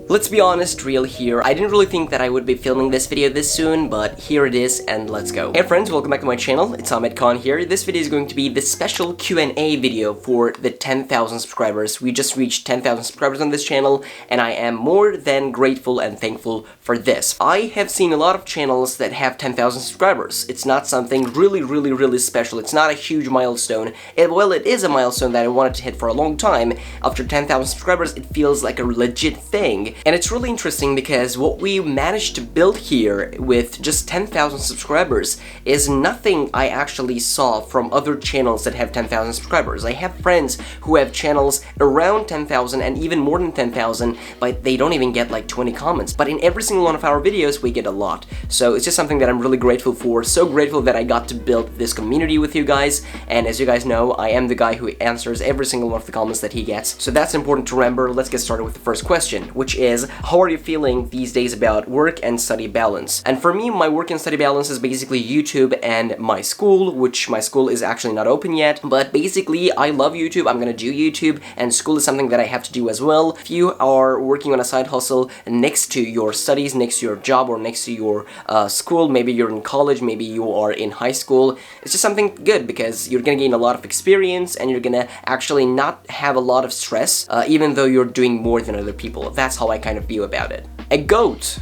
Let's be honest, real here. I didn't really think that I would be filming this video this soon, but here it is, and let's go. Hey friends, welcome back to my channel. It's Ahmetkaan here. This video is going to be the special Q&A video for the 10,000 subscribers. We just reached 10,000 subscribers on this channel, and I am more than grateful and thankful for this. I have seen a lot of channels that have 10,000 subscribers. It's not something really special. It's not a huge milestone. Well, it is a milestone that I wanted to hit for a long time. After 10,000 subscribers, it feels like a legit thing. And it's really interesting because what we managed to build here with just 10,000 subscribers is nothing I actually saw from other channels that have 10,000 subscribers. I have friends who have channels around 10,000 and even more than 10,000, but they don't even get like 20 comments. But in every single one of our videos, we get a lot. So it's just something that I'm really grateful for. So grateful that I got to build this community with you guys. And as you guys know, I am the guy who answers every single one of the comments that he gets. So that's important to remember. Let's get started with the first question, which is, how are you feeling these days about work and study balance? And for me, my work and study balance is basically YouTube and my school, which my school is actually not open yet. But basically, I love YouTube, I'm gonna do YouTube, and school is something that I have to do as well. If you are working on a side hustle next to your studies, next to your job, or next to your school, maybe you're in college, maybe you are in high school, it's just something good because you're gonna gain a lot of experience and you're gonna actually not have a lot of stress, even though you're doing more than other people. That's how I kind of view about it. A goat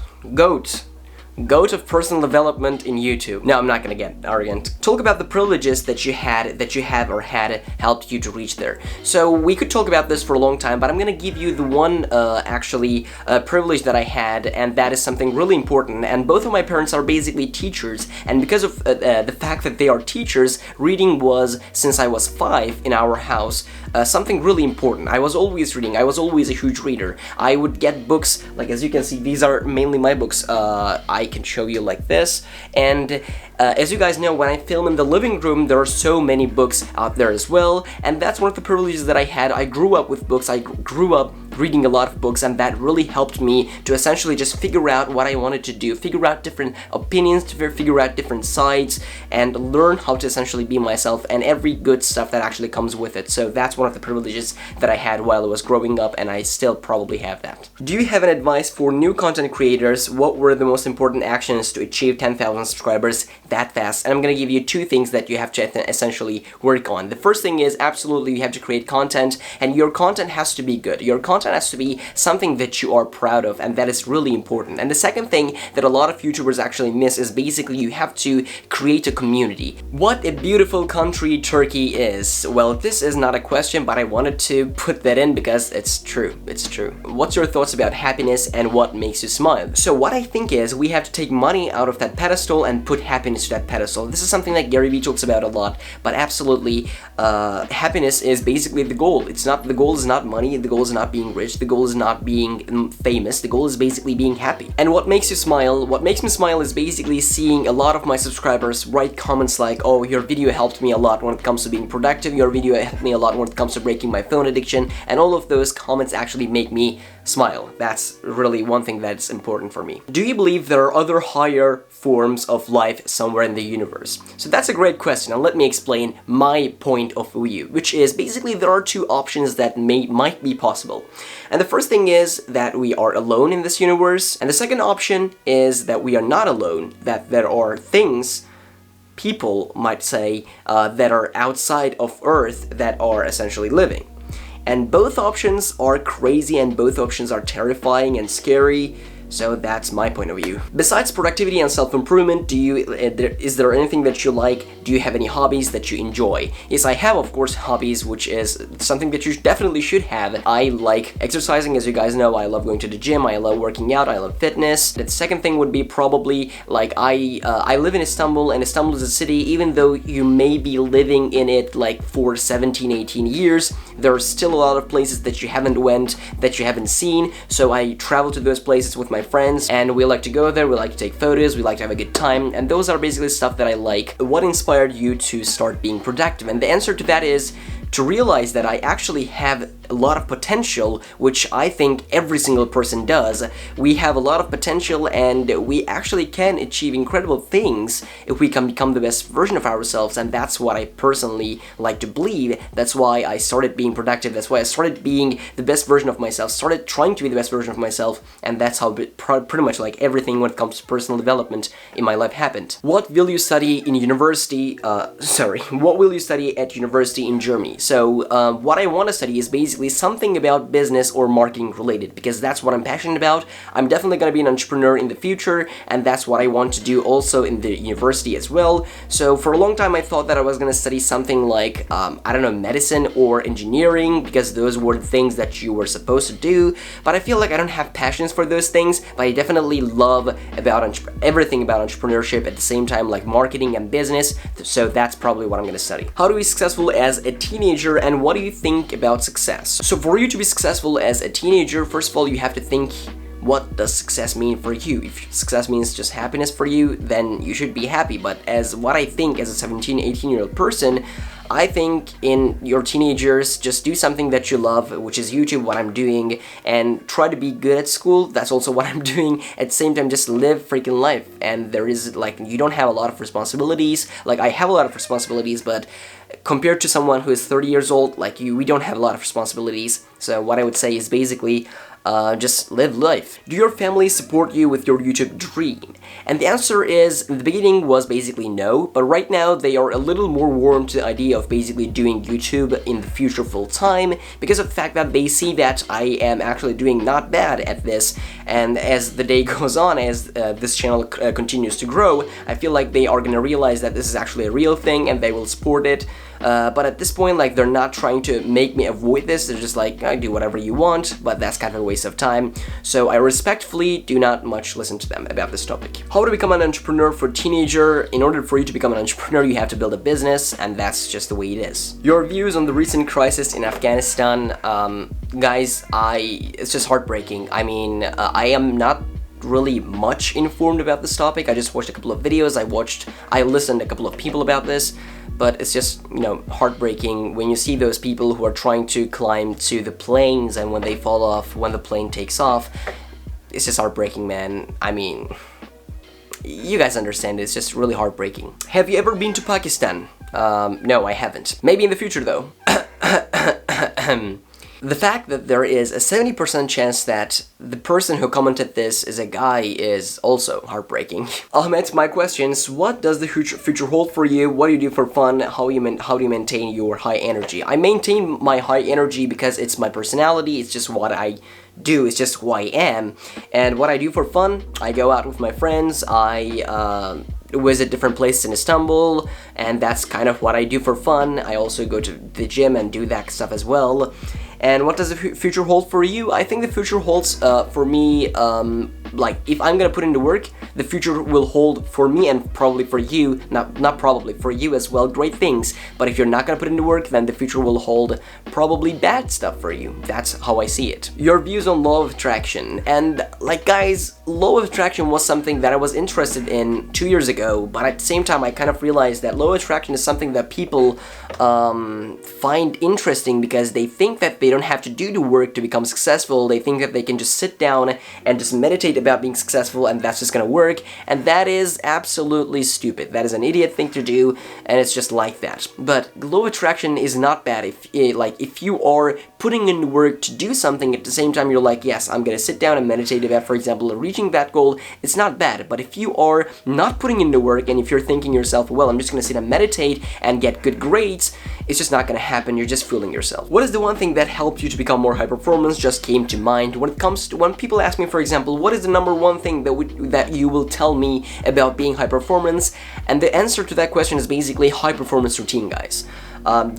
of personal development in YouTube. No, I'm not gonna get arrogant. Talk about the privileges that you have or had helped you to reach there. So we could talk about this for a long time, but I'm gonna give you the one privilege that I had, and that is something really important. And both of my parents are basically teachers, and because of the fact that they are teachers, reading was, since I was 5 in our house, something really important. I was always reading. I was always a huge reader. I would get books, like as you can see, these are mainly my books. I can show you like this, and as you guys know, when I film in the living room, there are so many books out there as well, and that's one of the privileges that I had. I grew up with books. I grew up reading a lot of books, and that really helped me to essentially just figure out what I wanted to do, figure out different opinions, to figure out different sides, and learn how to essentially be myself and every good stuff that actually comes with it. So that's one of the privileges that I had while I was growing up, and I still probably have that. Do you have an advice for new content creators? What were the most important actions to achieve 10,000 subscribers that fast? And I'm gonna give you 2 things that you have to essentially work on. The first thing is, absolutely, you have to create content, and your content has to be good. Your content has to be something that you are proud of, and that is really important. And the second thing that a lot of YouTubers actually miss is basically you have to create a community. What a beautiful country Turkey is. Well, this is not a question, but I wanted to put that in because it's true. It's true. What's your thoughts about happiness and what makes you smile? So what I think is we have to take money out of that pedestal and put happiness to that pedestal. This is something that Gary Vee talks about a lot, but absolutely, happiness is basically the goal. The goal is not money, the goal is not being rich, the goal is not being famous, the goal is basically being happy. And what makes you smile? What makes me smile is basically seeing a lot of my subscribers write comments like, oh, your video helped me a lot when it comes to being productive, your video helped me a lot when it comes to breaking my phone addiction, and all of those comments actually make me smile. That's really one thing that's important for me. Do you believe there are other higher forms of life somewhere in the universe? So that's a great question, and let me explain my point of view, which is basically there are 2 options that might be possible. And the first thing is that we are alone in this universe, and the second option is that we are not alone, that there are things, people might say, that are outside of Earth that are essentially living. And both options are crazy, and both options are terrifying and scary. So that's my point of view. Besides productivity and self-improvement, is there anything that you like? Do you have any hobbies that you enjoy? Yes, I have, of course, hobbies, which is something that you definitely should have. I like exercising, as you guys know. I love going to the gym, I love working out, I love fitness. The second thing would be probably, like, I live in Istanbul, and Istanbul is a city, even though you may be living in it like for 17, 18 years, there are still a lot of places that you haven't went, that you haven't seen. So I travel to those places with my friends, and we like to go there, we like to take photos, we like to have a good time, and those are basically stuff that I like. What inspired you to start being productive? And the answer to that is to realize that I actually have a lot of potential, which I think every single person does. We have a lot of potential, and we actually can achieve incredible things if we can become the best version of ourselves, and that's what I personally like to believe. That's why I started being productive. That's why I started being the best version of myself, started trying to be the best version of myself, and that's how pretty much like everything when it comes to personal development in my life happened. What will you study in university? What will you study at university in Germany? So what I want to study is basically something about business or marketing related, because that's what I'm passionate about. I'm definitely going to be an entrepreneur in the future, and that's what I want to do also in the university as well. So for a long time I thought that I was going to study something like, I don't know, medicine or engineering, because those were the things that you were supposed to do, but I feel like I don't have passions for those things, but I definitely love about everything about entrepreneurship at the same time, like marketing and business, so that's probably what I'm going to study. How to be successful as a teenager, and what do you think about success? So for you to be successful as a teenager, first of all, you have to think, what does success mean for you? If success means just happiness for you, then you should be happy. But as what I think as a 17, 18-year-old person, I think in your teenagers, just do something that you love, which is YouTube, what I'm doing, and try to be good at school. That's also what I'm doing. At the same time, just live freaking life. And there is, like, you don't have a lot of responsibilities. Like, I have a lot of responsibilities, but compared to someone who is 30 years old, like you, we don't have a lot of responsibilities. So what I would say is basically, just live life. Do your family support you with your YouTube dream? And the answer is, in the beginning was basically no, but right now they are a little more warm to the idea of basically doing YouTube in the future full time, because of the fact that they see that I am actually doing not bad at this, and as the day goes on, as this channel continues to grow, I feel like they are gonna realize that this is actually a real thing and they will support it. But at this point, like, they're not trying to make me avoid this. They're just like, I do whatever you want, but that's kind of a waste of time. So I respectfully do not much listen to them about this topic. How to become an entrepreneur for a teenager? In order for you to become an entrepreneur, you have to build a business, and that's just the way it is. Your views on the recent crisis in Afghanistan? Guys, it's just heartbreaking. I mean, I am not really much informed about this topic. I just watched a couple of videos, I listened to a couple of people about this, but it's just, you know, heartbreaking when you see those people who are trying to climb to the planes, and when they fall off, when the plane takes off, it's just heartbreaking, man. I mean, you guys understand it. It's just really heartbreaking. Have you ever been to Pakistan? No, I haven't. Maybe in the future, though. The fact that there is a 70% chance that the person who commented this is a guy is also heartbreaking. Ahmed, my questions: what does the future hold for you? What do you do for fun? How do you maintain your high energy? I maintain my high energy because it's my personality. It's just what I do. It's just who I am. And what I do for fun: I go out with my friends. I visit different places in Istanbul, and that's kind of what I do for fun. I also go to the gym and do that stuff as well. And what does the future hold for you? I think the future holds for me, like, if I'm gonna put in the work, the future will hold for me and probably for you, not probably, for you as well, great things. But if you're not gonna put in the work, then the future will hold probably bad stuff for you. That's how I see it. Your views on law of attraction. And, like, guys, law of attraction was something that I was interested in 2 years ago, but at the same time I kind of realized that law of attraction is something that people find interesting because they think that they don't have to do the work to become successful. They think that they can just sit down and just meditate about being successful, and that's just gonna work, and that is absolutely stupid. That is an idiot thing to do, and it's just like that. But law of attraction is not bad if you are putting in the work to do something at the same time you're like, yes, I'm gonna sit down and meditate about, for example, reaching that goal. It's not bad. But if you are not putting in the work, and if you're thinking yourself, well, I'm just gonna sit and meditate and get good grades, it's just not gonna happen. You're just fooling yourself. What is the one thing that helped you to become more high performance? Just came to mind when people ask me, for example, what is the number one thing that you will tell me about being high performance? And the answer to that question is basically high performance routine, guys.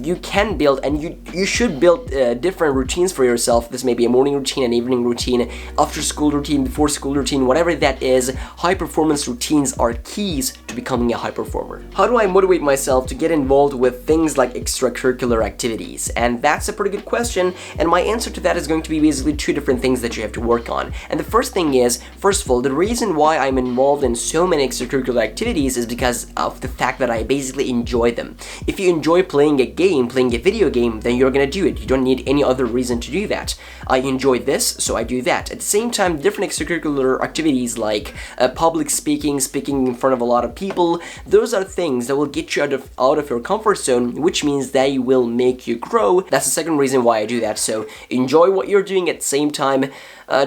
You can build, and you should build different routines for yourself. This may be a morning routine, an evening routine, after school routine, before school routine, whatever that is. High performance routines are keys to becoming a high performer. How do I motivate myself to get involved with things like extracurricular activities? And that's a pretty good question, and my answer to that is going to be basically two different things that you have to work on. And the first thing is, first of all, the reason why I'm involved in so many extracurricular activities is because of the fact that I basically enjoy them. If you enjoy playing playing a game, playing a video game, then you're gonna do it. You don't need any other reason to do that. I enjoy this, so I do that. At the same time, different extracurricular activities like public speaking, speaking in front of a lot of people, those are things that will get you out of your comfort zone, which means they will make you grow. That's the second reason why I do that. So enjoy what you're doing at the same time.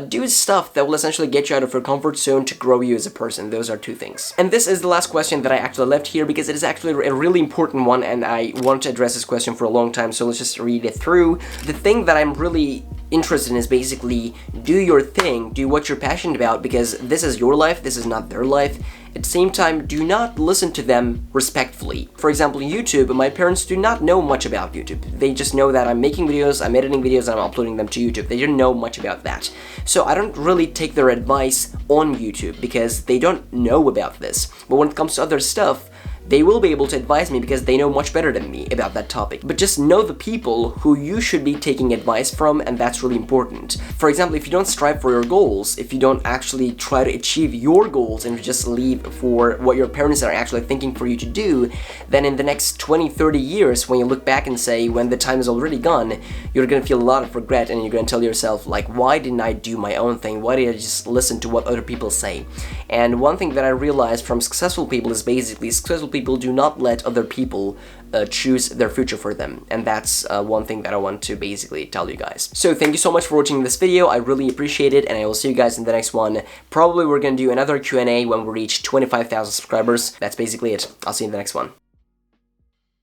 Do stuff that will essentially get you out of your comfort zone to grow you as a person. Those are two things. And this is the last question that I actually left here because it is actually a really important one and I want to address this question for a long time, so let's just read it through. The thing that I'm really interested in is basically do your thing, do what you're passionate about, because this is your life, this is not their life. At the same time, do not listen to them respectfully. For example, YouTube, my parents do not know much about YouTube. They just know that I'm making videos, I'm editing videos, and I'm uploading them to YouTube. They don't know much about that. So I don't really take their advice on YouTube because they don't know about this. But when it comes to other stuff, they will be able to advise me because they know much better than me about that topic. But just know the people who you should be taking advice from, and that's really important. For example, if you don't strive for your goals, if you don't actually try to achieve your goals and you just leave for what your parents are actually thinking for you to do, then in the next 20, 30 years, when you look back and say, when the time is already gone, you're gonna feel a lot of regret and you're gonna tell yourself, like, why didn't I do my own thing? Why did I just listen to what other people say? And one thing that I realized from successful people is basically successful people do not let other people choose their future for them, and that's one thing that I want to basically tell you guys. So thank you so much for watching this video, I really appreciate it, and I will see you guys in the next one. Probably we're gonna do another Q&A when we reach 25,000 subscribers. That's basically it. I'll see you in the next one.